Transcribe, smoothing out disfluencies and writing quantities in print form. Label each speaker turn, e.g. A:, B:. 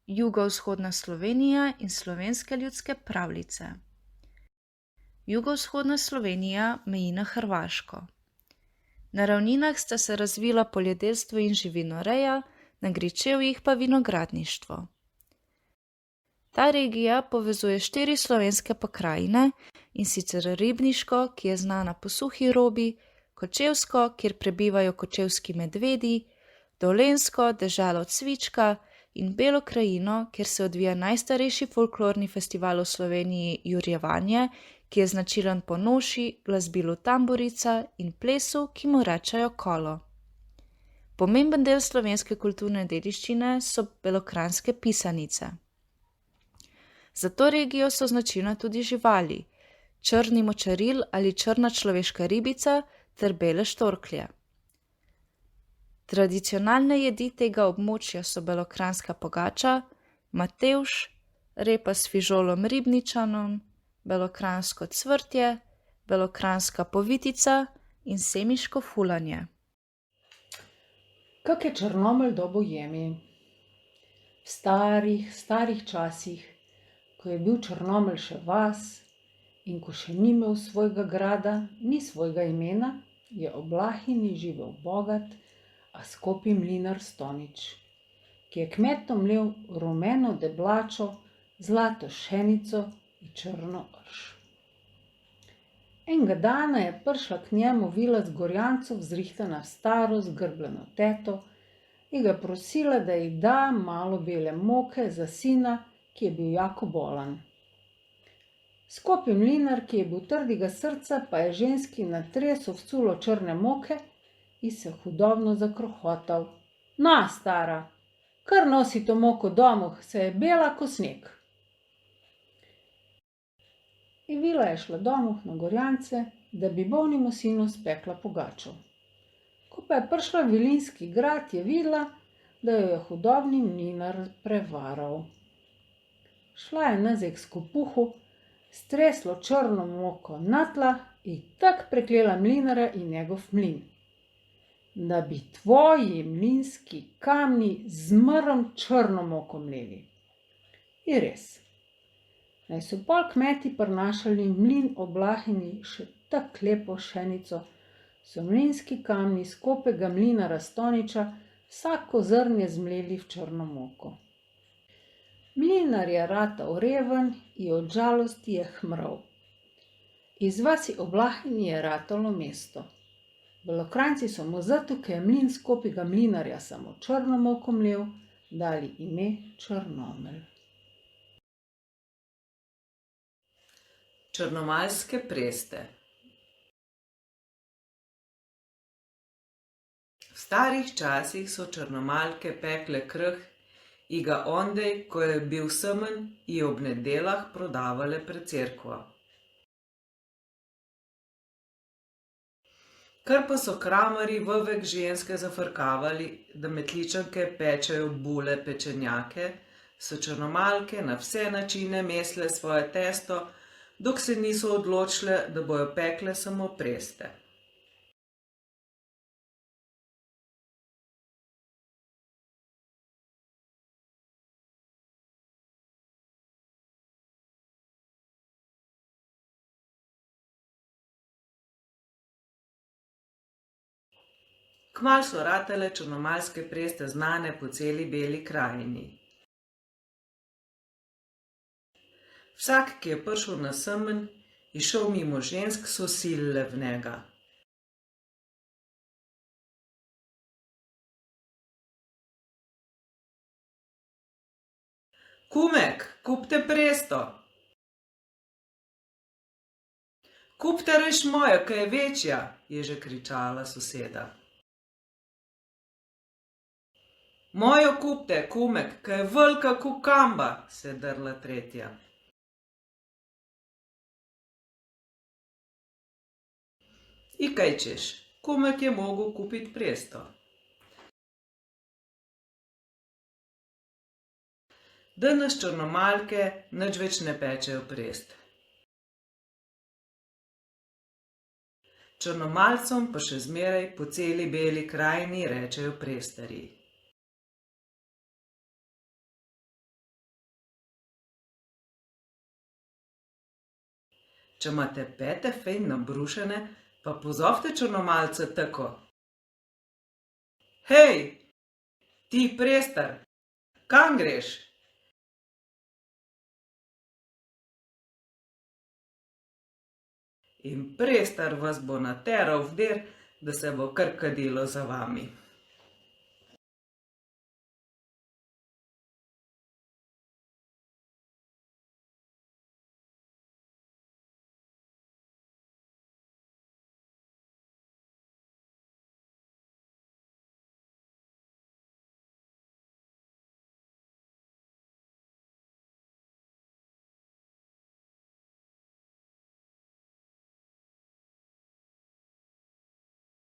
A: Jugovzhodna Slovenija in slovenske ljudske pravljice. Jugovzhodna Slovenija meji na Hrvaško. Na ravninah sta se razvila poljedelstvo in živinoreja, na gričevjih pa vinogradništvo. Ta regija povezuje 4 slovenske pokrajine, in sicer Ribniško, ki je znana po suhi robi, Kočevsko, kjer prebivajo kočevski medvedi, Dolenjsko, deželo cvička, in Belo krajino, kjer se odvija najstarejši folklorni festival v Sloveniji Jurjevanje, ki je značilen po noši, glasbilu tamburica in plesu, ki mu rečejo kolo. Pomemben del slovenske kulturne dediščine so belokranjske pisanice. Za to regijo so značilne tudi živali, črni močaril ali črna človeška ribica ter bele štorklje. Tradicionalne jedi tega območja so belokranjska pogača, matevž, repa s fižolom ribničanom, belokranjsko cvrtje, belokranjska povitica in semiško fulanje.
B: Kak je Črnomelj do Bojemi? V starih časih, ko je bil Črnomelj še vas in ko še ni imel svojega grada, ni svojega imena, je ob Lahini živel bogat, a skopi mlinar Stonič, ki je kmetom mlel rumeno deblačo, zlato pšenico in črno rž. Enega dana je prišla k njemu vila z Gorjancov zrihtana staro zgrbljeno teto in ga prosila, da ji da malo bele moke za sina, ki je bil jako bolan. Skopi mlinar, ki je bil trdega srca, pa je ženski natresel v culo črne moke in se hudobno zakrohotal. Na, stara, kar nosi to moko domov, se je bela ko sneg. In vila je šla domov na Gorjance, da bi bolnemu sinu spekla pogačo. Ko pa je prišla v vilinski grad, je videla, da jo je hudobni mlinar prevaral. Šla je nazaj k skopuhu, streslo črno moko na tla in tak preklela mlinarja in njegov mlin, da bi tvoji mlinski kamni zmrm črno moko mleli. In res, naj so pol kmeti prinašali mlin ob Lahini še tak lepo pšenico, so mlinski kamni skopega mlinarja Stoniča vsako zrnje zmleli v črno moko. Mlinar je ratal reven in od žalosti je hmral. Iz vasi ob Lahini je ratalo mesto. Belokranjci so mu zato, ker je mlin skopega mlinarja samo črno moko mlel, dali ime Črnomelj.
C: Črnomaljske preste. V starih časih so Črnomaljke pekle kruh in ga ondej, ko je bil semen, in ob nedeljah prodavale pred cerkvo. Ker pa so kramarji vevek ženske zafrkavali, da metličanke pečejo bule pečenjake, so Črnomaljke na vse načine mesle svoje testo, dok se niso odločile, da bojo pekle samo preste. Kmalu so ratale črnomaljske preste znane po celi Beli krajini. Vsak, ki je prišel na semenj in šel mimo žensk, so silile v njega. Kumek, kupte presto. Kupte reš mojo, ki je večja, je že kričala soseda. Mojo kupte, kumek, ki je velika ko kamba, se je drla tretja. I kaj češ, kumek je mogel kupiti presto. Danes Črnomaljke nič več ne pečejo prest. Črnomaljcem pa še zmeraj po celi Beli krajini rečejo prestarji. Če imate pete fejn nabrušene, pa pozovite črnomalce tako. Hej, ti prestar, kam greš? In prestar vas bo nateral v dir, da se bo kar kadilo za vami.